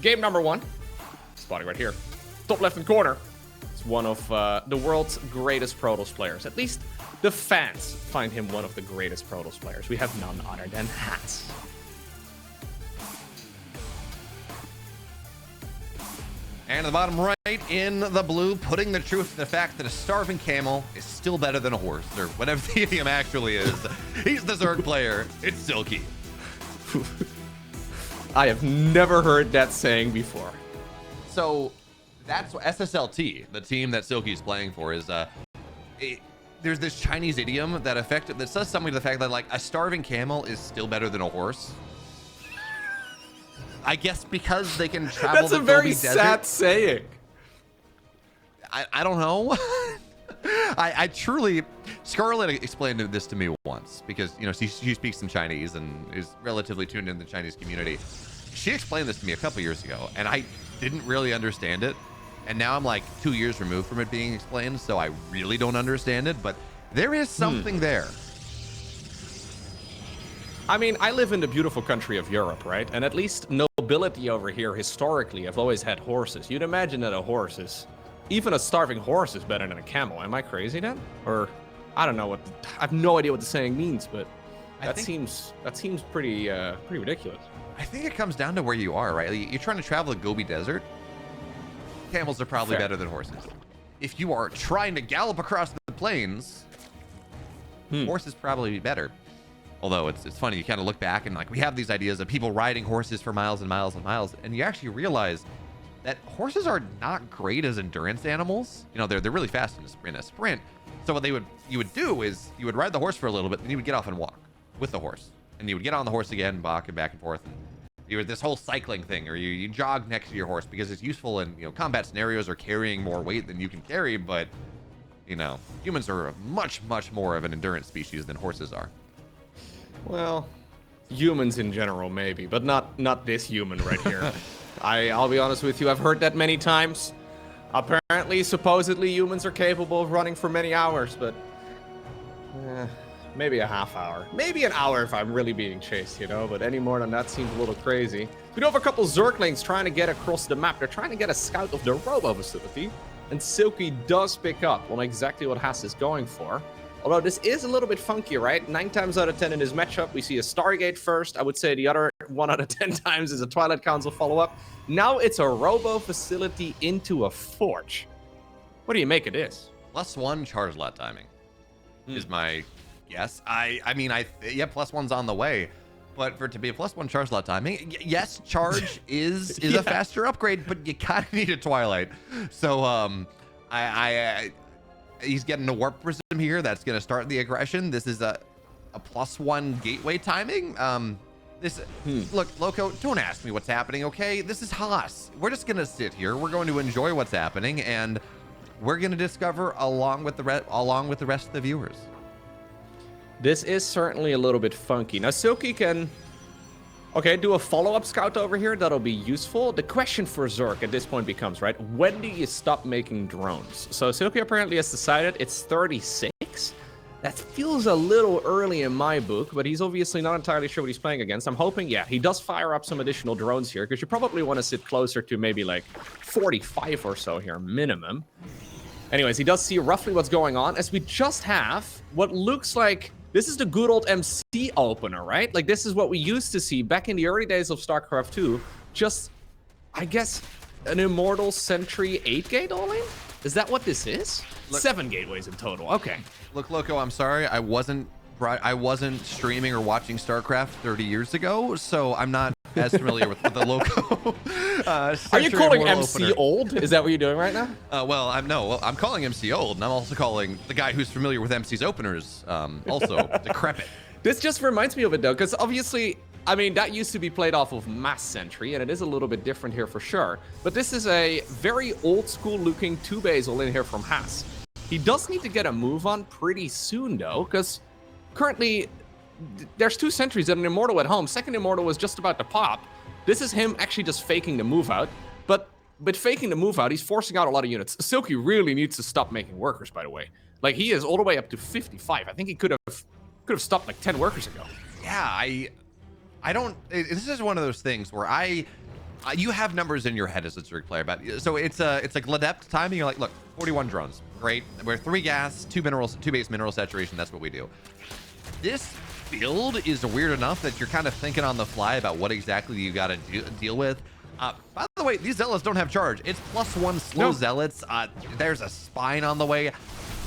game number 1. Spotting right here. Top left-hand corner. It's one of the world's greatest Protoss players. At least the fans find him one of the greatest Protoss players. We have none other than Hats. And at the bottom right in the blue, putting the truth to the fact that a starving camel is still better than a horse, or whatever the idiom actually is. He's the Zerg player. It's Silky. I have never heard that saying before. So that's what SSLT, the team that Silky's playing for, is there's this Chinese idiom that says something to the fact that like a starving camel is still better than a horse. I guess because they can travel. That's a very sad saying. I don't know. I truly, Scarlett explained this to me once because, you know, she speaks in Chinese and is relatively tuned in the Chinese community. She explained this to me a couple years ago and I didn't really understand it. And now I'm like 2 years removed from it being explained, so I really don't understand it, but there is something there. I mean, I live in the beautiful country of Europe, right? And at least nobility over here historically have always had horses. You'd imagine that a horse is, even a starving horse is better than a camel. Am I crazy then? Or I don't know I have no idea what the saying means, but that seems pretty ridiculous. I think it comes down to where you are, right? You're trying to travel the Gobi Desert. Camels are probably better than horses. If you are trying to gallop across the plains, horses probably be better. Although it's funny, you kind of look back and like we have these ideas of people riding horses for miles and miles and miles, and you actually realize that horses are not great as endurance animals. You know, they're really fast in a sprint. So what you would do is you would ride the horse for a little bit, then you would get off and walk with the horse, and you would get on the horse again, walk and back and forth. And you would this whole cycling thing, or you jog next to your horse because it's useful in, you know, combat scenarios or carrying more weight than you can carry. But you know, humans are much more of an endurance species than horses are. Well, humans in general, maybe, but not this human right here. I'll be honest with you, I've heard that many times. Apparently, supposedly, humans are capable of running for many hours, but maybe a half hour. Maybe an hour if I'm really being chased, you know, but any more than that seems a little crazy. We do have a couple Zerglings trying to get across the map. They're trying to get a scout of the Robo facility, and Silky does pick up on exactly what Haas is going for. Although this is a little bit funky, right? 9 times out of 10 in this matchup, we see a Stargate first. I would say the other 1 out of 10 times is a Twilight Council follow-up. Now it's a Robo facility into a Forge. What do you make of this? +1 charge lot timing is my guess. I mean, yeah, +1's on the way. But for it to be a +1 charge lot timing, yes, charge is a faster upgrade, but you kind of need a Twilight. So he's getting a Warp Prism here. That's going to start the aggression. This is a +1 gateway timing. Look, Loco, don't ask me what's happening, okay? This is Haas. We're just going to sit here. We're going to enjoy what's happening, and we're going to discover along with the rest of the viewers. This is certainly a little bit funky. Now, Silky can, do a follow-up scout over here. That'll be useful. The question for Zerg at this point becomes, right, when do you stop making drones? So Silky apparently has decided it's 36. That feels a little early in my book, but he's obviously not entirely sure what he's playing against. I'm hoping, he does fire up some additional drones here, because you probably want to sit closer to maybe like 45 or so here, minimum. Anyways, he does see roughly what's going on, as we just have what looks like, this is the good old MC opener, right? Like, this is what we used to see back in the early days of StarCraft 2. Just, I guess, an Immortal Sentry 8-gate all-in? Is that what this is? Look, 7 gateways in total. Okay. Look, Loco, I'm sorry. I wasn't streaming or watching StarCraft 30 years ago, so I'm not as familiar with the Loco. Are you calling MC old? Is that what you're doing right now? I'm calling MC old, and I'm also calling the guy who's familiar with MC's openers also decrepit. This just reminds me of it, though, because obviously, I mean, that used to be played off of Mass Sentry, and it is a little bit different here for sure. But this is a very old-school looking 2-base all in here from Haas. He does need to get a move on pretty soon, though, because currently there's 2 sentries and an Immortal at home. Second Immortal was just about to pop. This is him actually just faking the move out. But faking the move out, he's forcing out a lot of units. Silky really needs to stop making workers, by the way. Like, he is all the way up to 55. I think he could have stopped like 10 workers ago. Yeah, I don't. This is one of those things where I you have numbers in your head as a Zerg player, but so it's like Ladept timing. You're like, look, 41 drones, great. We're 3 gas, 2 minerals, 2 base mineral saturation. That's what we do. This build is weird enough that you're kind of thinking on the fly about what exactly you got to deal with. By the way, these zealots don't have charge. It's +1 slow zealots. There's a spine on the way.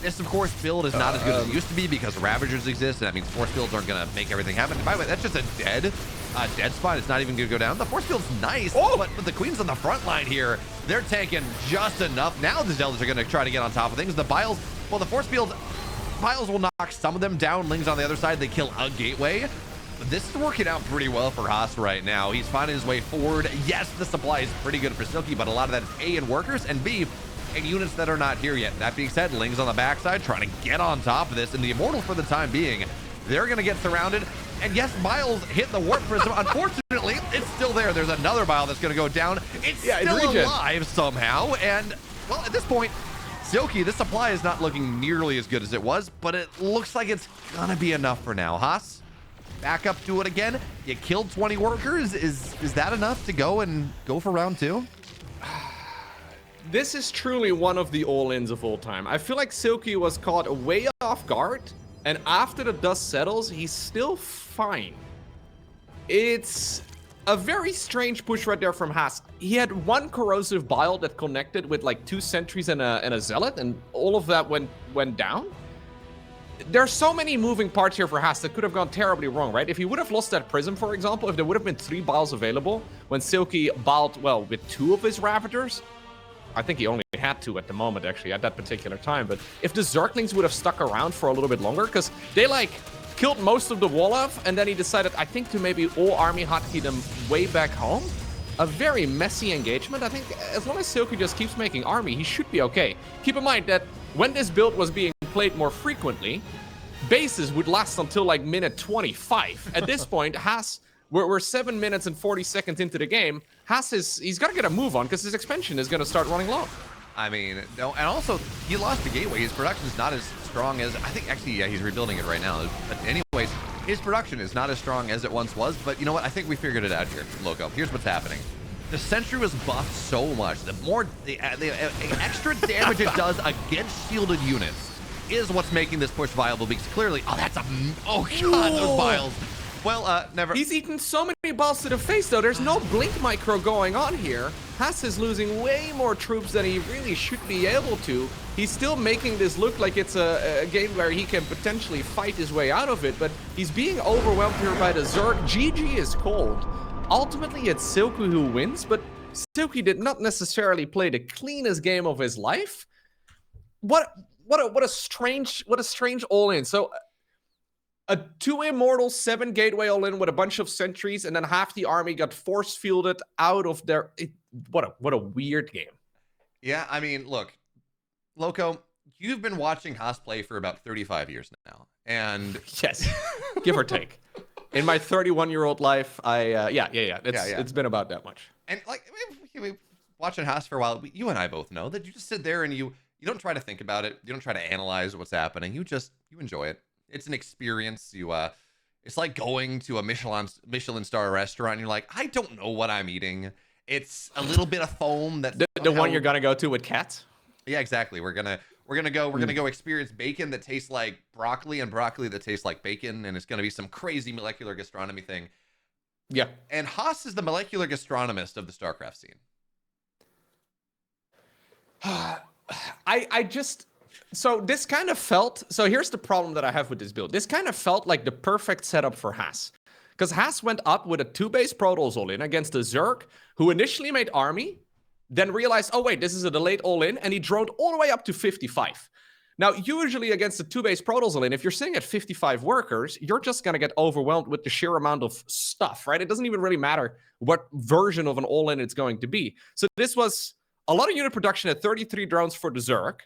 This, of course, build is not as good as it used to be because Ravagers exist, and that means force fields aren't going to make everything happen. And by the way, that's just a dead spine. It's not even going to go down. The force field's nice, but the Queen's on the front line here. They're tanking just enough. Now the Zealots are going to try to get on top of things. The Biles, well, the force field, Biles will knock some of them down. Lings on the other side, they kill a gateway. This is working out pretty well for Haas right now. He's finding his way forward. Yes, the supply is pretty good for Silky, but a lot of that is A, in workers, and B, and units that are not here yet. That being said, Ling's on the backside trying to get on top of this, and the Immortal for the time being, they're going to get surrounded. And yes, Biles hit the Warp Prism. Unfortunately, it's still there. There's another Bile that's going to go down. It's still alive somehow. And, well, at this point, Silky, the supply is not looking nearly as good as it was, but it looks like it's going to be enough for now. Haas, back up to it again. You killed 20 workers. Is that enough to go for round 2? This is truly one of the all-ins of all time. I feel like Silky was caught way off guard, and after the dust settles, he's still fine. It's a very strange push right there from Haas. He had 1 corrosive bile that connected with like 2 sentries and a zealot, and all of that went down. There's so many moving parts here for Haas that could have gone terribly wrong, right? If he would have lost that prism, for example, if there would have been 3 biles available when Silky biled, well, with 2 of his Ravagers, I think he only had 2 at the moment, actually, at that particular time. But if the Zerglings would have stuck around for a little bit longer, because they, like, killed most of the wall off, and then he decided, I think, to maybe all army hotkey them way back home. A very messy engagement. I think as long as Silky just keeps making army, he should be okay. Keep in mind that when this build was being played more frequently, bases would last until, like, minute 25. At this point, Haas... We're 7 minutes and 40 seconds into the game. Haas he's got to get a move on because his expansion is going to start running low. I mean, no, and also he lost the gateway. His production is not as strong as, I think, actually, yeah, he's rebuilding it right now. But anyways, his production is not as strong as it once was. But you know what? I think we figured it out here, Loco. Here's what's happening. The Sentry was buffed so much. The extra damage it does against shielded units is what's making this push viable. Because clearly, oh god, those Biles. Well, never. He's eaten so many balls to the face, though. There's no blink micro going on here. Haas is losing way more troops than he really should be able to. He's still making this look like it's a game where he can potentially fight his way out of it, but he's being overwhelmed here by the Zerg. GG is cold. Ultimately, it's Silky who wins, but Silky did not necessarily play the cleanest game of his life. What a strange all-in. So a 2 immortal, 7 gateway all-in with a bunch of sentries, and then half the army got force fielded out of their... What a weird game. Yeah, I mean, look, Loco, you've been watching Haas play for about 35 years now, and... Yes, give or take. In my 31-year-old life, it's been about that much. And, like, we watching Haas for a while, you and I both know that you just sit there and you don't try to think about it. You don't try to analyze what's happening. You enjoy it. It's an experience. It's like going to a Michelin star restaurant and you're like, I don't know what I'm eating. It's a little bit of foam that the one you're gonna go to with cats. Yeah, exactly. We're gonna go experience bacon that tastes like broccoli and broccoli that tastes like bacon, and it's gonna be some crazy molecular gastronomy thing. Yeah. And Haas is the molecular gastronomist of the StarCraft scene. So this kind of felt... So here's the problem that I have with this build. This kind of felt like the perfect setup for Haas. Because Haas went up with a 2-base Protoss all-in against a Zerg, who initially made army, then realized, oh wait, this is a delayed all-in, and he droned all the way up to 55. Now, usually against a 2-base Protoss all-in, if you're sitting at 55 workers, you're just going to get overwhelmed with the sheer amount of stuff, right? It doesn't even really matter what version of an all-in it's going to be. So this was a lot of unit production at 33 drones for the Zerg.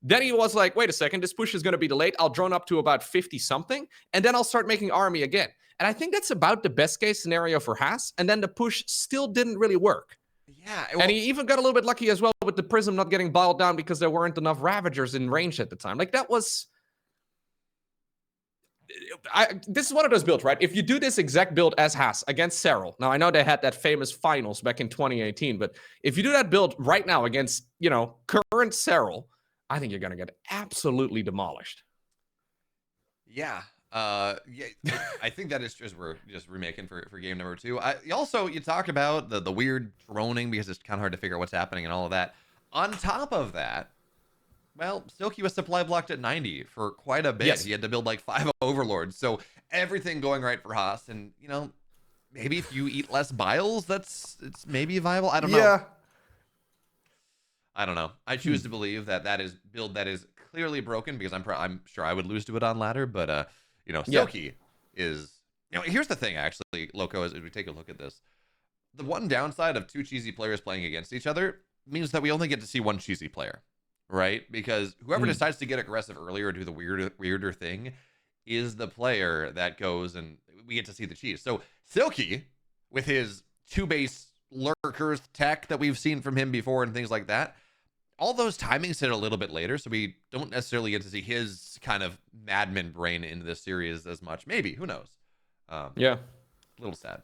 Then he was like, wait a second, this push is going to be delayed. I'll drone up to about 50-something, and then I'll start making army again. And I think that's about the best-case scenario for Haas, and then the push still didn't really work. Yeah. And he even got a little bit lucky as well with the Prism not getting biled down because there weren't enough Ravagers in range at the time. Like, that was... This is one of those builds, right? If you do this exact build as Haas against Serral, now I know they had that famous finals back in 2018, but if you do that build right now against, current Serral, I think you're going to get absolutely demolished. Yeah. Yeah, I think that is just, we're just remaking for game number 2. You talk about the weird droning because it's kind of hard to figure out what's happening and all of that. On top of that, well, Silky was supply blocked at 90 for quite a bit. Yes. He had to build like 5 overlords. So everything going right for Haas. And, maybe if you eat less biles, it's maybe viable. I don't know. Yeah. I don't know. I choose to believe that is build that is clearly broken because I'm sure I would lose to it on ladder. But, Silky is, here's the thing, actually, Loco, as we take a look at this. The one downside of 2 cheesy players playing against each other means that we only get to see one cheesy player. Right? Because whoever decides to get aggressive earlier or do the weirder thing is the player that goes and we get to see the cheese. So Silky, with his 2 base lurkers tech that we've seen from him before and things like that, all those timings hit a little bit later, so we don't necessarily get to see his kind of madman brain into this series as much. Maybe, who knows? Yeah. A little sad.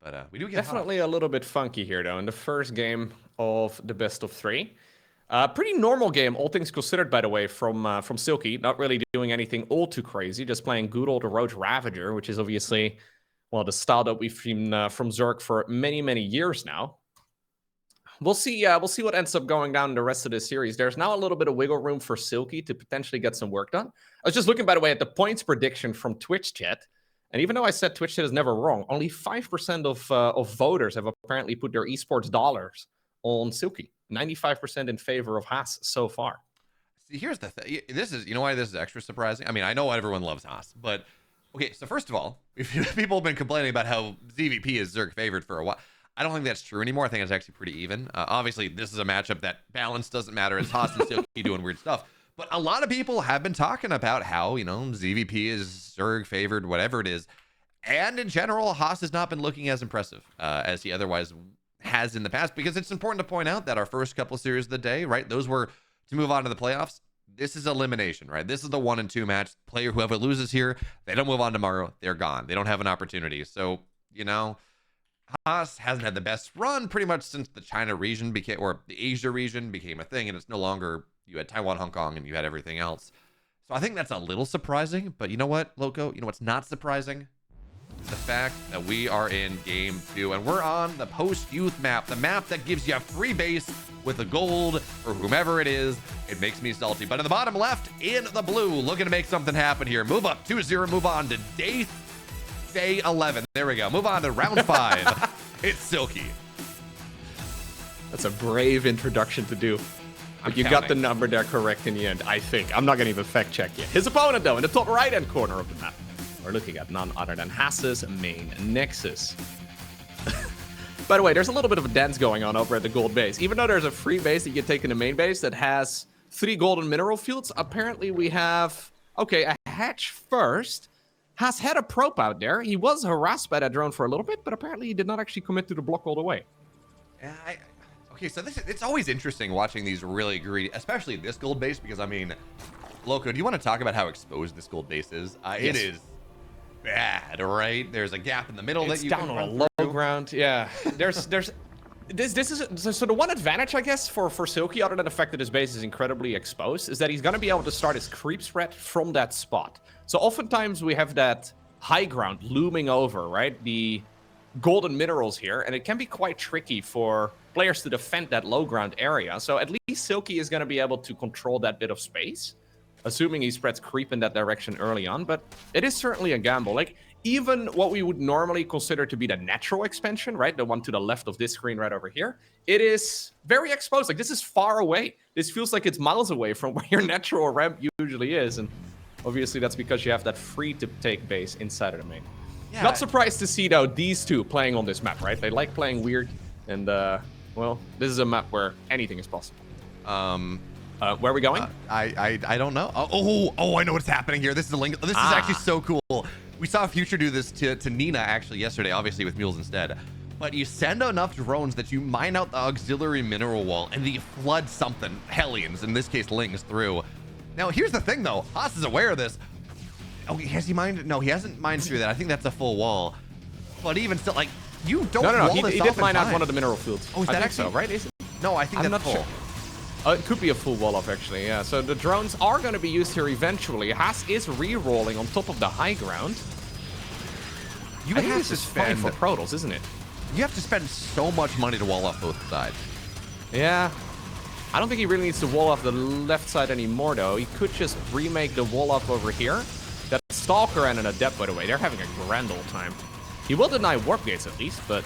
But we do get definitely a little bit funky here, though, in the first game of the best of 3. Pretty normal game, all things considered, by the way, from Silky. Not really doing anything all too crazy, just playing good old Roach Ravager, which is obviously, well, the style that we've seen from Zerg for many, many years now. We'll see what ends up going down in the rest of this series. There's now a little bit of wiggle room for Silky to potentially get some work done. I was just looking, by the way, at the points prediction from Twitch chat. And even though I said Twitch chat is never wrong, only 5% of voters have apparently put their esports dollars on Silky. 95% in favor of Haas so far. See, here's the thing. This is, why this is extra surprising? I mean, I know everyone loves Haas, but okay, so first of all, people have been complaining about how ZVP is Zerg favored for a while. I don't think that's true anymore. I think it's actually pretty even. Obviously, this is a matchup that balance doesn't matter. It's Haas and Silky doing weird stuff. But a lot of people have been talking about how, ZVP is Zerg favored, whatever it is. And in general, Haas has not been looking as impressive as he otherwise has in the past, because it's important to point out that our first couple of series of the day, right, those were to move on to the playoffs. This is elimination, right? This is the 1 and 2 match. Player, whoever loses here, they don't move on tomorrow, they're gone. They don't have an opportunity. So, Haas hasn't had the best run pretty much since the China region became, or the Asia region became a thing, and it's no longer, you had Taiwan, Hong Kong, and you had everything else. So I think that's a little surprising, but you know what, Loco? You know what's not surprising? The fact that we are in game 2 and we're on the post-youth map, the map that gives you a free base with the gold for whomever it is. It makes me salty. But in the bottom left, in the blue, looking to make something happen here. Move up 2-0, move on to day 11. There we go. Move on to round 5. It's Silky. That's a brave introduction to do. But you got the number there correct in the end, I think. I'm not going to even fact check yet. His opponent, though, in the top right-hand corner of the map. We're looking at none other than Haas's main Nexus. By the way, there's a little bit of a dance going on over at the gold base. Even though there's a free base that you take in the main base that has 3 golden mineral fields, apparently we have, a hatch first. Haas had a prop out there. He was harassed by that drone for a little bit, but apparently he did not actually commit to the block all the way. Yeah, okay, so it's always interesting watching these really greedy, especially this gold base, because, I mean, Loco, do you want to talk about how exposed this gold base is? Yes. It is bad, right? There's a gap in the middle that you down can on run a low through. ground. Yeah, this is so the one advantage, I guess, for Silky, other than the fact that his base is incredibly exposed, is that he's going to be able to start his creep spread from that spot. So oftentimes we have that high ground looming over, right? The golden minerals here, and it can be quite tricky for players to defend that low ground area. So at least Silky is going to be able to control that bit of space, assuming he spreads creep in that direction early on. But it is certainly a gamble. Like, even what we would normally consider to be the natural expansion, right? The one to the left of this screen right over here, it is very exposed. Like, this is far away. This feels like it's miles away from where your natural ramp usually is. And obviously that's because you have that free to take base inside of the main. Yeah. Not surprised to see, though, these two playing on this map, right? They like playing weird. And, well, this is a map where anything is possible. Where are we going? I don't know. Oh, I know what's happening here. This is a link. This is actually so cool. We saw Future do this to Nina actually yesterday, obviously with mules instead. But you send enough drones that you mine out the auxiliary mineral wall and you flood something, Hellions, in this case Lings, through. Now here's the thing though, Haas is aware of this. Oh, has he mined? No, he hasn't mined through that. I think that's a full wall. But even still, like, you don't No. wall this He off did in mine out time. one of the mineral fields. Oh, is I that think so, actually- right? Is it? No, I think I'm that's not full. sure. It could be a full wall off, actually, yeah. So the drones are going to be used here eventually. Haas is re-rolling on top of the high ground. You I think have this to is fine spend. for protoss, isn't it? You have to spend so much money to wall off both sides. Yeah. I don't think he really needs to wall off the left side anymore, though. He could just remake the wall off over here. That Stalker and an Adept, by the way, they're having a grand old time. He will deny warp gates at least, but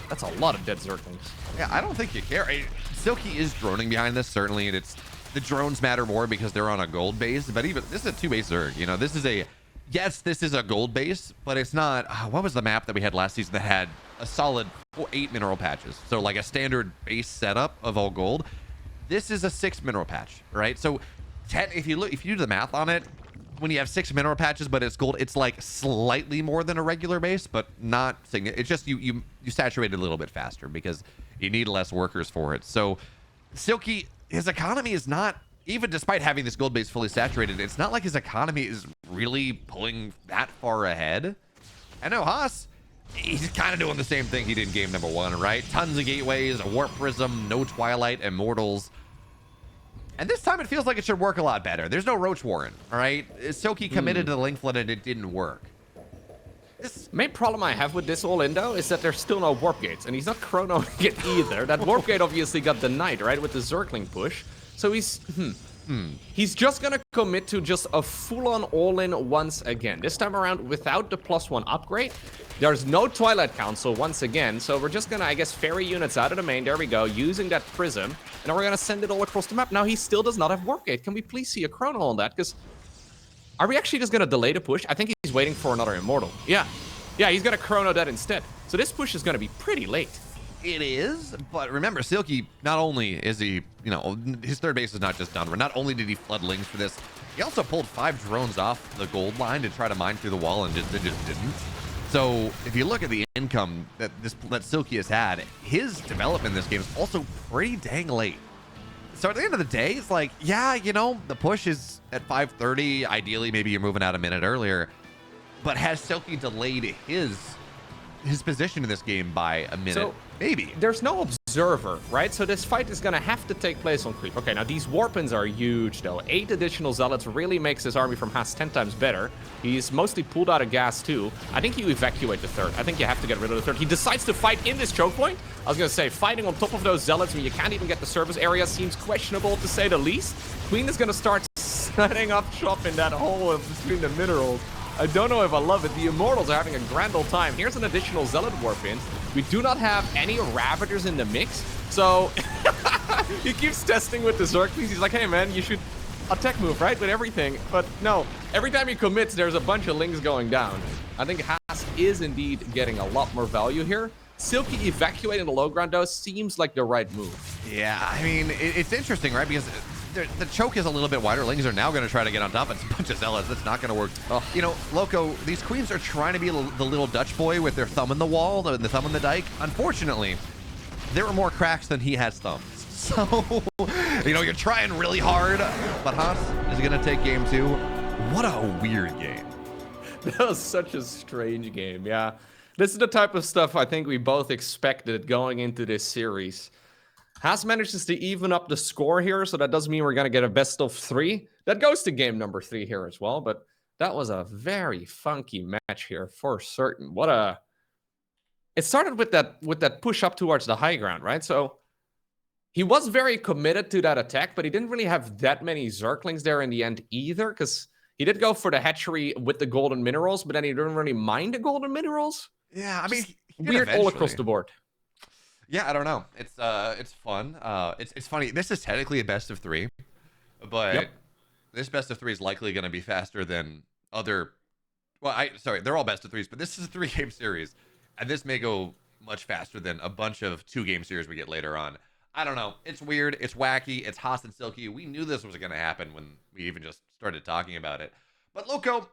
that's a lot of dead Zerglings. Yeah, I don't think you care. Silky is droning behind this, certainly, and it's the drones matter more because they're on a gold base, but even this is a 2-base Zerg. You know, this is a, yes, this is a gold base, but it's not, what was the map that we had last season that had a solid 8 mineral patches? So like a standard base setup of all gold. This is a 6 mineral patch, right? So if you do the math on it, when you have 6 mineral patches, but it's gold, it's like slightly more than a regular base, but not, it's just you saturate it a little bit faster because you need less workers for it. So Silky, his economy is not, even despite having this gold base fully saturated, it's not like his economy is really pulling that far ahead. I know Haas, he's kind of doing the same thing he did in game number 1, right? Tons of gateways, a warp prism, no Twilight, immortals. And this time it feels like it should work a lot better. There's no Roach Warren, all right? Silky committed to the Link Flood and it didn't work. This Main problem I have with this all-in, though, is that there's still no warp gates, and he's not chronoing it either. That warp gate obviously got denied, right, with the Zergling push. So he's just gonna commit to just a full-on all-in once again. This time around without the +1 upgrade. There's no Twilight Council once again, so we're just gonna, I guess, ferry units out of the main. There we go, using that prism, and then we're gonna send it all across the map. Now he still does not have warp gate. Can we please see a chrono on that? Because are we actually just gonna delay the push? I think he's waiting for another immortal. Yeah, he's gonna chrono that instead. So this push is gonna be pretty late. It is, but remember, Silky, not only is he, you know, his third base is not just done. Not only did he flood links for this, he also pulled 5 drones off the gold line to try to mine through the wall and just didn't. So if you look at the income that Silky has had, his development in this game is also pretty dang late. So at the end of the day, it's like, yeah, you know, the push is at 5:30. Ideally, maybe you're moving out a minute earlier. But has Silky delayed his position in this game by a minute? So, maybe. There's no observer, right? So this fight is gonna have to take place on creep. Okay, now these warpins are huge, though. 8 additional zealots really makes his army from Haas 10 times better. He's mostly pulled out of gas, too. I think you evacuate the third. I think you have to get rid of the third. He decides to fight in this choke point. I was gonna say, fighting on top of those zealots when you can't even get the service area seems questionable, to say the least. Queen is gonna start setting up shop in that hole between the minerals. I don't know if I love it. The Immortals are having a grand old time. Here's an additional Zealot warp in. We do not have any Ravagers in the mix. So he keeps testing with the Zerglings. He's like, hey man, you should attack move, right? With everything. But no, every time he commits, there's a bunch of links going down. I think Haas is indeed getting a lot more value here. Silky evacuating the low ground, though, seems like the right move. Yeah, I mean, it's interesting, right? Because the choke is a little bit wider. Lings are now going to try to get on top. It's a bunch of zealots. That's not going to work. Oh. You know, Loco, these queens are trying to be the little Dutch boy with their thumb in the wall, the thumb in the dike. Unfortunately, there were more cracks than he has thumbs. So, you know, you're trying really hard, but Haas is going to take game 2. What a weird game. That was such a strange game, yeah. This is the type of stuff I think we both expected going into this series. Haas manages to even up the score here, so that does mean we're going to get a best of 3. That goes to game number 3 here as well, but that was a very funky match here for certain. It started with that push up towards the high ground, right? So he was very committed to that attack, but he didn't really have that many Zerglings there in the end either, because he did go for the hatchery with the golden minerals, but then he didn't really mind the golden minerals. Yeah, I mean, weird all across the board. Yeah, I don't know. It's fun. It's funny. This is technically a best of 3, but this best of 3 is likely going to be faster than other. Well, sorry, they're all best of 3s, but this is a 3-game series, and this may go much faster than a bunch of 2-game series we get later on. I don't know. It's weird. It's wacky. It's Haas and Silky. We knew this was going to happen when we even just started talking about it. But Loco,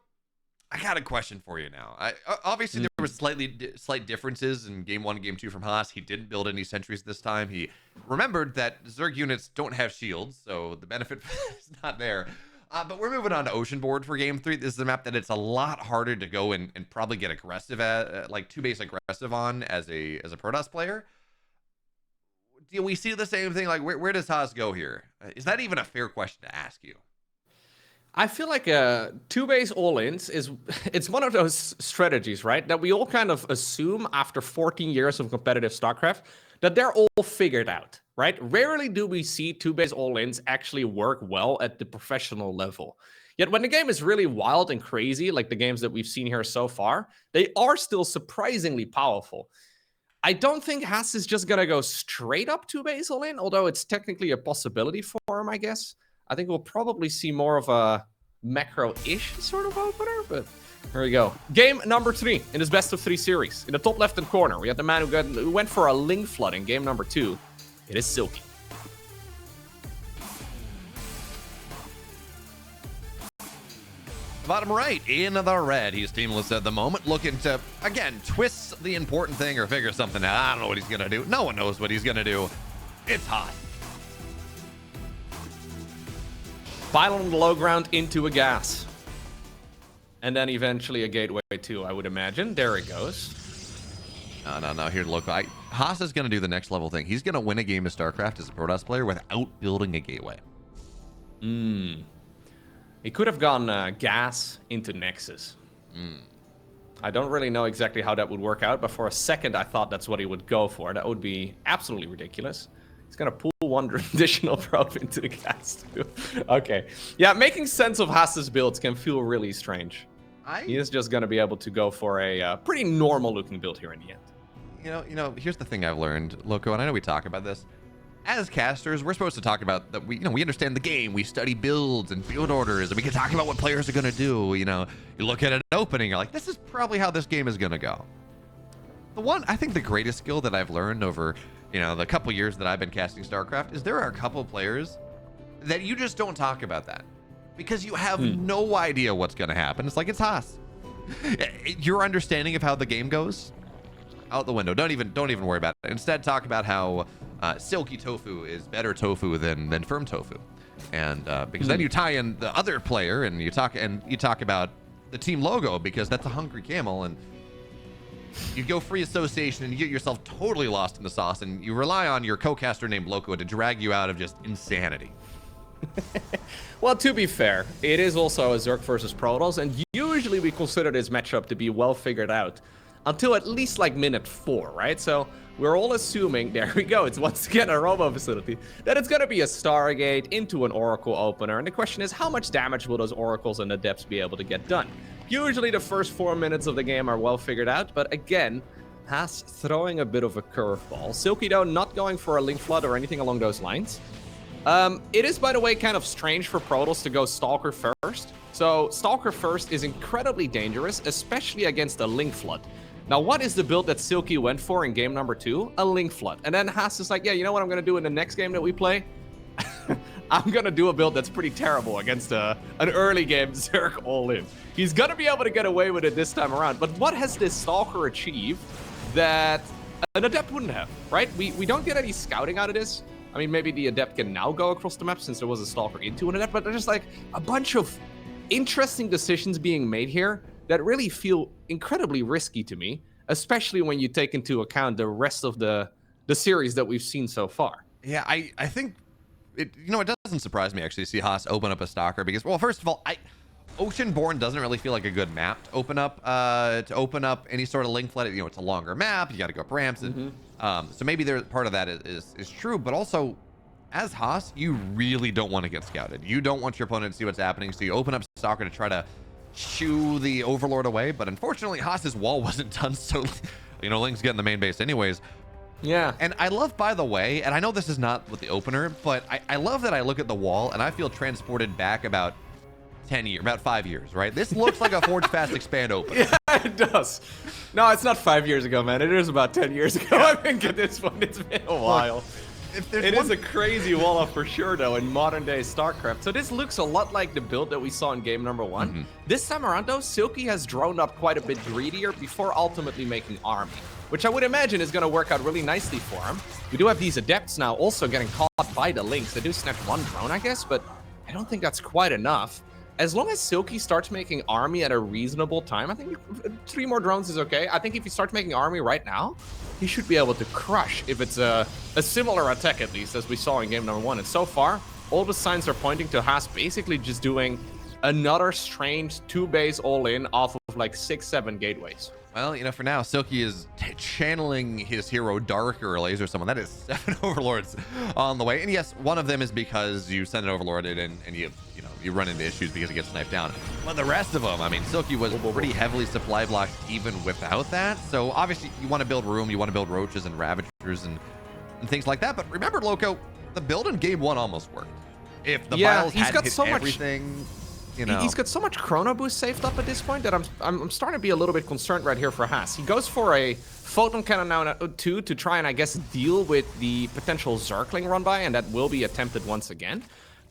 I got a question for you now. Obviously, there were slight differences in game 1 and game 2 from Haas. He didn't build any sentries this time. He remembered that Zerg units don't have shields, so the benefit is not there. But we're moving on to Ocean Board for game 3. This is a map that it's a lot harder to go and probably get aggressive at, like 2-base aggressive on as a protoss player. Do we see the same thing? Like, where does Haas go here? Is that even a fair question to ask you? I feel like 2-base all-ins it's one of those strategies, right? That we all kind of assume after 14 years of competitive StarCraft that they're all figured out, right? Rarely do we see 2-base all-ins actually work well at the professional level. Yet when the game is really wild and crazy, like the games that we've seen here so far, they are still surprisingly powerful. I don't think Haas is just going to go straight up 2-base all-in, although it's technically a possibility for him, I guess. I think we'll probably see more of a macro-ish sort of opener, but here we go. Game number 3 in this best of 3 series. In the top left-hand corner, we have the man who went for a Ling Flood in game number 2. It is Silky. Bottom right, in the red, he's teamless at the moment, looking to, again, twist the important thing or figure something out. I don't know what he's going to do. No one knows what he's going to do. It's hot. Pile on the low ground into a gas. And then eventually a gateway too, I would imagine. There it goes. No. Here, look. Haas is going to do the next level thing. He's going to win a game of StarCraft as a protoss player without building a gateway. He could have gone gas into Nexus. I don't really know exactly how that would work out, but for a second I thought that's what he would go for. That would be absolutely ridiculous. He's going to pull one additional probe into the gas too. Okay. Yeah, making sense of Haas's builds can feel really strange. He is just going to be able to go for a pretty normal looking build here in the end. You know, here's the thing I've learned, Loco, and I know we talk about this. As casters, we're supposed to talk about that. We understand the game. We study builds and build orders, and we can talk about what players are going to do. You know, you look at an opening, you're like, this is probably how this game is going to go. I think the greatest skill that I've learned over, the couple years that I've been casting StarCraft is there are a couple players that you just don't talk about that because you have no idea what's going to happen. It's like, it's Haas. Your understanding of how the game goes, out the window. Don't even worry about it. Instead, talk about how Silky tofu is better tofu than firm tofu, and because then you tie in the other player and you talk about the team logo because that's a hungry camel, and you go free association and you get yourself totally lost in the sauce, and you rely on your co-caster named Loco to drag you out of just insanity. Well, to be fair, it is also a Zerg versus Protoss, and usually we consider this matchup to be well figured out until at least like minute 4, right? So we're all assuming, there we go, it's once again a Robo facility, that it's going to be a Stargate into an Oracle opener. And the question is, how much damage will those Oracles and Adepts be able to get done? Usually the first 4 minutes of the game are well figured out, but again, Haas throwing a bit of a curveball. Silky, though, not going for a Link Flood or anything along those lines. It is, by the way, kind of strange for Protoss to go Stalker first. So Stalker first is incredibly dangerous, especially against a Link Flood. Now, what is the build that Silky went for in game number 2? A Link Flood. And then Haas is like, yeah, you know what I'm going to do in the next game that we play? I'm going to do a build that's pretty terrible against an early game Zerg all-in. He's going to be able to get away with it this time around. But what has this Stalker achieved that an Adept wouldn't have, right? We don't get any scouting out of this. I mean, maybe the Adept can now go across the map since there was a Stalker into an Adept, but there's just like a bunch of interesting decisions being made here that really feel incredibly risky to me, especially when you take into account the rest of the series that we've seen so far. Yeah, I think it doesn't surprise me actually to see Haas open up a Stalker because, well, first of all, Oceanborn doesn't really feel like a good map to open up any sort of Link Flood. It's a longer map. You got to go up ramps, and so maybe part of that is true. But also, as Haas, you really don't want to get scouted. You don't want your opponent to see what's happening, so you open up Stalker to try to shoo the Overlord away. But unfortunately, Haas's wall wasn't done, so Link's getting the main base anyways. Yeah. And I love, by the way, and I know this is not with the opener, but I love that I look at the wall and I feel transported back about 5 years, right? This looks like a Forge Fast Expand opener. Yeah, it does. No, it's not 5 years ago, man. It is about 10 years ago. I think at this point, it's been a while. It is a crazy wall for sure, though, in modern day StarCraft. So this looks a lot like the build that we saw in game number 1. This time around, though, Silky has droned up quite a bit greedier before ultimately making army, which I would imagine is going to work out really nicely for him. We do have these Adepts now also getting caught by the Lynx. They do snatch one drone, I guess, but I don't think that's quite enough. As long as Silky starts making army at a reasonable time, I think 3 more drones is okay. I think if he starts making army right now, he should be able to crush if it's a similar attack, at least, as we saw in game number 1. And so far, all the signs are pointing to Haas basically just doing another strange 2-base all-in off of like 6-7 gateways. Well, you know, for now, Silky is channeling his hero Darker Laser Summon. That is 7 Overlords on the way. And yes, one of them is because you send an Overlord in and you run into issues because it gets sniped down. But the rest of them, I mean, Silky was pretty heavily supply blocked even without that. So obviously you want to build room, you want to build roaches and ravagers and things like that. But remember, Loco, the build in game 1 almost worked. If the vials had hit everything... You know. He's got so much chrono boost saved up at this point that I'm starting to be a little bit concerned right here for Haas. He goes for a photon cannon now 2 to try and I guess deal with the potential Zergling run by, and that will be attempted once again.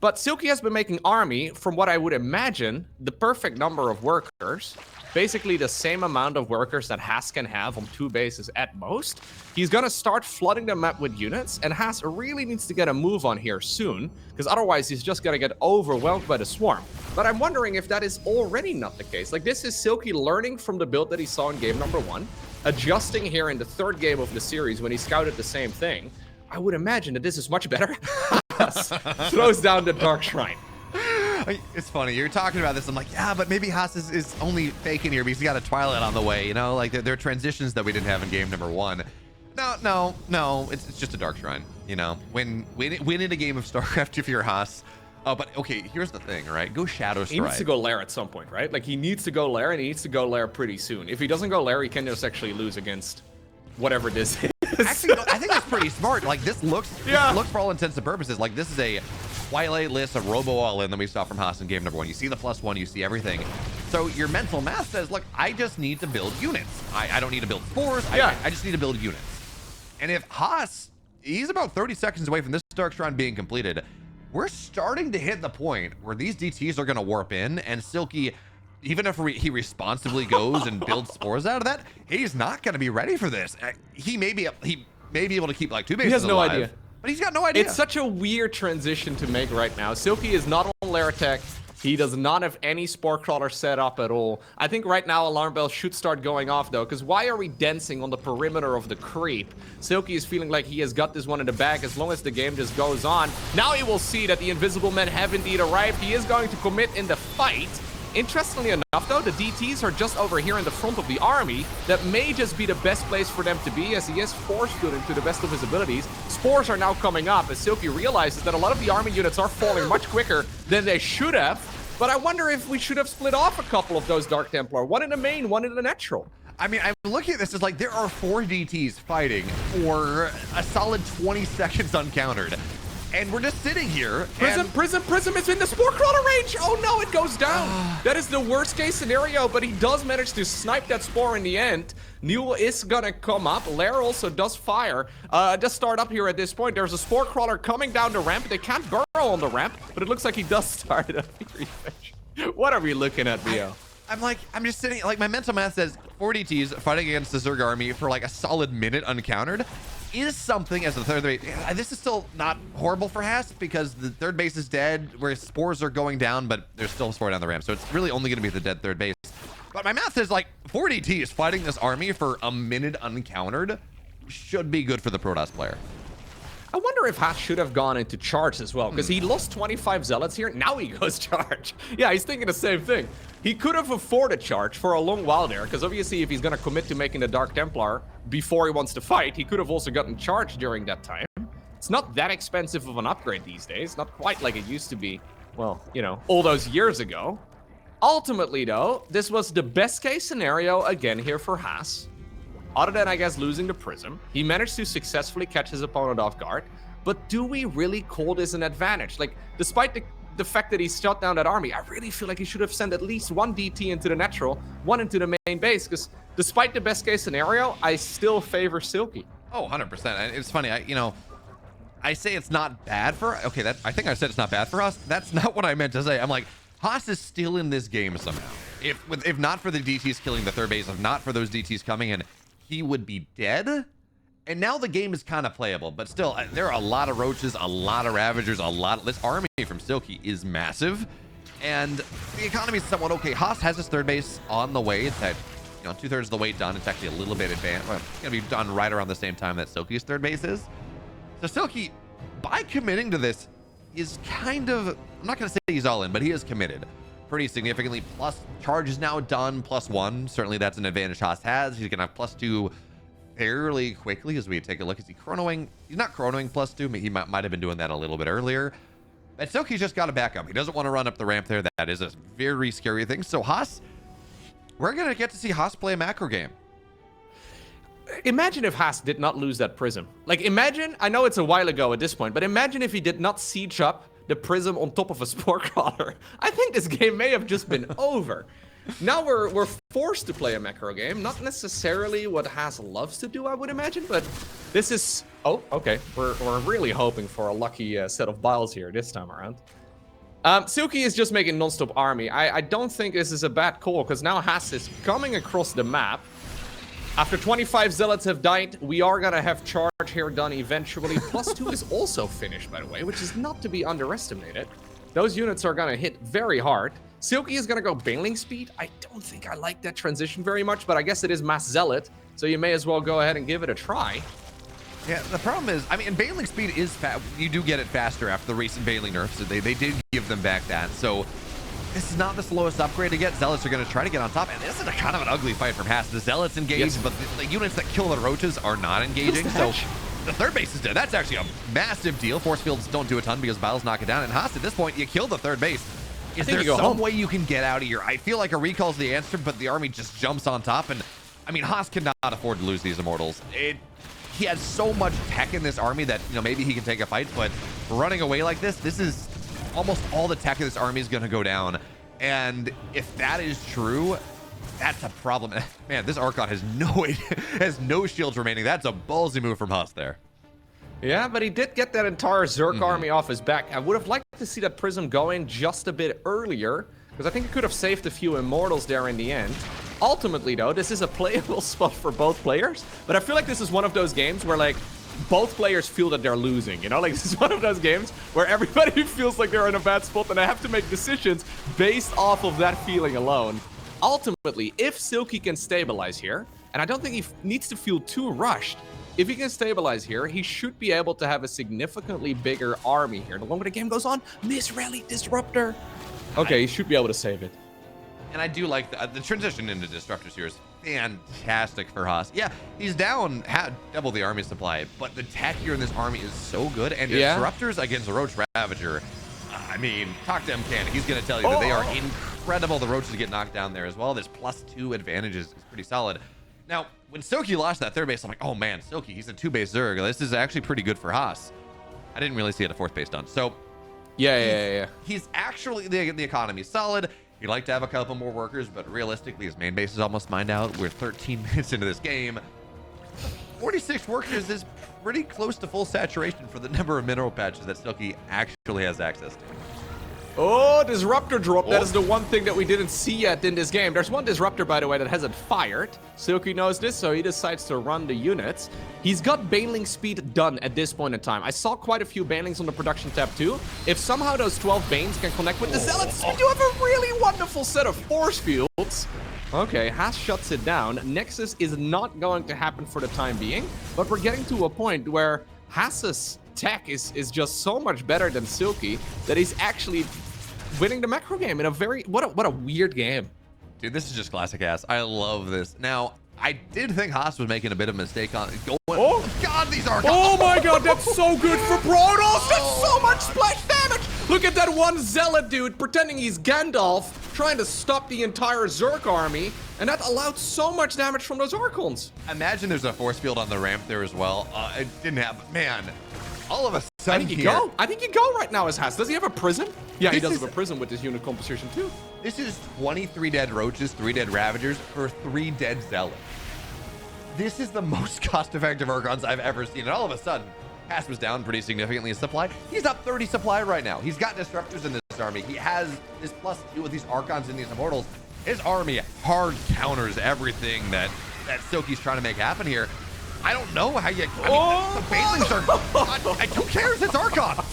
But Silky has been making army from what I would imagine the perfect number of workers. Basically the same amount of workers that Haas can have on 2 bases at most. He's gonna start flooding the map with units, and Haas really needs to get a move on here soon, because otherwise he's just gonna get overwhelmed by the swarm. But I'm wondering if that is already not the case. Like, this is Silky learning from the build that he saw in game number 1, adjusting here in the 3rd game of the series when he scouted the same thing. I would imagine that this is much better. Haas throws down the Dark Shrine. It's funny, you're talking about this, I'm like, yeah, but maybe Haas is only faking here because he got a Twilight on the way, you know, like there are transitions that we didn't have in game number 1. No, it's just a Dark Shrine, you know. Win in a game of StarCraft if you're Haas. But okay, here's the thing, right? Go Shadow Strike. He needs to go Lair at some point, right? Like, he needs to go Lair, and he needs to go Lair pretty soon. If he doesn't go Lair, he can just actually lose against whatever this is. Actually, no, I think that's pretty smart. Like, this looks for all intents and purposes like this is a Twilight list of Robo All-In that we saw from Haas in game number 1. You see the +1, you see everything. So your mental math says, look, I just need to build units. I don't need to build spores. I just need to build units. And if Haas, he's about 30 seconds away from this Dark Shrine being completed, we're starting to hit the point where these DTs are going to warp in, and Silky, even if he responsibly goes and builds spores out of that, he's not going to be ready for this. He may be able to keep like 2 bases He has no alive, idea. but he's got no idea. It's such a weird transition to make right now. Silky is not on Lair attack. He does not have any Spore Crawler set up at all. I think right now alarm bells should start going off though, because why are we dancing on the perimeter of the creep? Silky is feeling like he has got this one in the bag as long as the game just goes on. Now he will see that the Invisible Men have indeed arrived. He is going to commit in the fight. Interestingly enough though, the DTs are just over here in the front of the army. That may just be the best place for them to be, as he is force fielding to the best of his abilities. Spores are now coming up as Silky realizes that a lot of the army units are falling much quicker than they should have. But I wonder if we should have split off a couple of those Dark Templar. One in the main, one in the natural. I mean, I'm looking at this as like there are 4 DTs fighting for a solid 20 seconds uncountered. And we're just sitting here. Prism is in the Spore Crawler range. Oh no, it goes down. That is the worst case scenario, but he does manage to snipe that Spore in the end. Newell is gonna come up. Lair also does fire. Just start up here at this point. There's a Spore Crawler coming down the ramp. They can't burrow on the ramp, but it looks like he does start a Fury Fetch. What are we looking at, Bio? I'm just sitting, like, my mental math says 4 DTs fighting against the Zerg army for like a solid minute uncountered is something as the 3rd base. This is still not horrible for Haas because the 3rd base is dead, where spores are going down, but there's still a spore down the ramp. So it's really only going to be the dead 3rd base. But my math says like 4 DTs fighting this army for a minute uncountered should be good for the Protoss player. I wonder if Haas should have gone into charge as well, because he lost 25 zealots here. Now he goes charge. Yeah, he's thinking the same thing. He could have afforded charge for a long while there, because obviously if he's going to commit to making the Dark Templar before he wants to fight, he could have also gotten charge during that time. It's not that expensive of an upgrade these days. Not quite like it used to be, well, you know, all those years ago. Ultimately, though, this was the best case scenario again here for Haas. Other than, I guess, losing the Prism, he managed to successfully catch his opponent off guard. But do we really call this an advantage? Like, despite the fact that he shut down that army, I really feel like he should have sent at least 1 DT into the natural, 1 into the main base, because despite the best case scenario, I still favor Silky. Oh, 100%. And it's funny, I say it's not bad for, okay, I think I said it's not bad for us. That's not what I meant to say. I'm like, Haas is still in this game somehow. If not for the DTs killing the 3rd base, if not for those DTs coming in, he would be dead. And now the game is kind of playable, but still, there are a lot of roaches, a lot of ravagers, this army from Silky is massive, and the economy is somewhat okay. Haas has his third base on the way. It's at, 2/3 of the way done. It's actually a little bit advanced. Well, it's gonna be done right around the same time that Silky's third base is. So Silky, by committing to this, is kind of, I'm not gonna say he's all in, but he is committed pretty significantly. Plus charge is now done, +1. Certainly that's an advantage Haas has. He's gonna have +2 fairly quickly as we take a look. Is he chronoing? He's not chronoing +2. He might have been doing that a little bit earlier. But Silky's just got to back up. He doesn't want to run up the ramp there. That is a very scary thing. So Haas, we're going to get to see Haas play a macro game. Imagine if Haas did not lose that prism. Like, imagine, I know it's a while ago at this point, but imagine if he did not siege up the prism on top of a spore crawler. I think this game may have just been over. Now we're forced to play a macro game. Not necessarily what Haas loves to do, I would imagine, but this is... Oh, okay. We're really hoping for a lucky set of biles here this time around. Silky is just making non-stop army. I don't think this is a bad call, because now Haas is coming across the map. After 25 zealots have died, we are going to have charge here done eventually. +2 is also finished, by the way, which is not to be underestimated. Those units are going to hit very hard. Silky is going to go Baneling speed. I don't think I like that transition very much, but I guess it is Mass Zealot, so you may as well go ahead and give it a try. Yeah, the problem is, I mean, Baneling speed is fast. You do get it faster after the recent Baneling nerfs. So they did give them back that. So this is not the slowest upgrade to get. Zealots are going to try to get on top, and this is a kind of an ugly fight from Haas. The Zealots engage, yes, but the units that kill the roaches are not engaging. So the third base is dead. That's actually a massive deal. Force fields don't do a ton because Biles knock it down. And Haas, at this point, you kill the third base. Is there some way you can get out of here? I feel like a recall's the answer, but the army just jumps on top. And I mean, Haas cannot afford to lose these Immortals. He has so much tech in this army that, maybe he can take a fight, but running away like this is almost all the tech of this army is going to go down. And if that is true, that's a problem. Man, this Archon has no shields remaining. That's a ballsy move from Haas there. Yeah, but he did get that entire Zerg army off his back. I would have liked to see that Prism go in just a bit earlier, because I think it could have saved a few Immortals there in the end. Ultimately, though, this is a playable spot for both players, but I feel like this is one of those games where, like, both players feel that they're losing, Like, this is one of those games where everybody feels like they're in a bad spot, and I have to make decisions based off of that feeling alone. Ultimately, if Silky can stabilize here, and I don't think he needs to feel too rushed, if he can stabilize here, he should be able to have a significantly bigger army here. The longer the game goes on, Miss Rally Disruptor. Okay, he should be able to save it. And I do like the transition into Disruptors here is fantastic for Haas. Yeah, he's down double the army supply, but the tech here in this army is so good. And Disruptors against the Roach Ravager, I mean, talk to MCAN. He's going to tell you that they are incredible. The Roaches get knocked down there as well. This +2 advantage is pretty solid. Now, when Silky lost that third base, I'm like, oh man, Silky, he's a 2-base Zerg. This is actually pretty good for Haas. I didn't really see it a 4th base done. So, yeah. He's actually, the economy's solid. He'd like to have a couple more workers, but realistically, his main base is almost mined out. We're 13 minutes into this game. 46 workers is pretty close to full saturation for the number of mineral patches that Silky actually has access to. Oh, Disruptor drop. That is the one thing that we didn't see yet in this game. There's one Disruptor, by the way, that hasn't fired. Silky knows this, so he decides to run the units. He's got Baneling speed done at this point in time. I saw quite a few Banelings on the production tab too. If somehow those 12 Banes can connect with the Zealots, we do have a really wonderful set of force fields. Okay, Haas shuts it down. Nexus is not going to happen for the time being, but we're getting to a point where Haas's tech is just so much better than Silky that he's actually winning the macro game in a very what a weird game. Dude, this is just classic ass. I love this. Now, I did think Haas was making a bit of a mistake on going. Oh god, these are oh my god, that's so good for protoss. That's so much splash damage. Look at that one Zealot dude pretending he's Gandalf trying to stop the entire Zerg army, and that allowed so much damage from those Archons. Imagine there's a force field on the ramp there as well. It didn't happen. Man, all of a sudden I think you go right now as Haas. Does he have a prism? Yeah, he does have a prism with his unit composition too. This is 23 dead Roaches, 3 dead Ravagers for 3 dead Zealots. This is the most cost-effective Archons I've ever seen. And all of a sudden, Haas was down pretty significantly in supply. He's up 30 supply right now. He's got Disruptors in this army. He has this +2 with these Archons and these Immortals. His army hard counters everything that Silky's trying to make happen here. I don't know how you. I mean, the Banelings are. Who cares? It's Archon.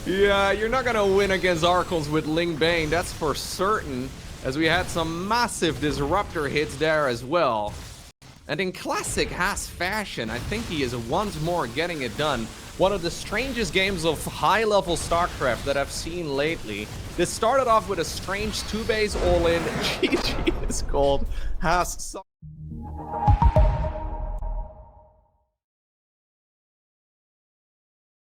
Yeah, you're not gonna win against Archons with Ling Bane, that's for certain, as we had some massive disruptor hits there as well. And in classic Haas fashion, I think he is once more getting it done. One of the strangest games of high-level StarCraft that I've seen lately. This started off with a strange 2-base all-in. GG is called Haas.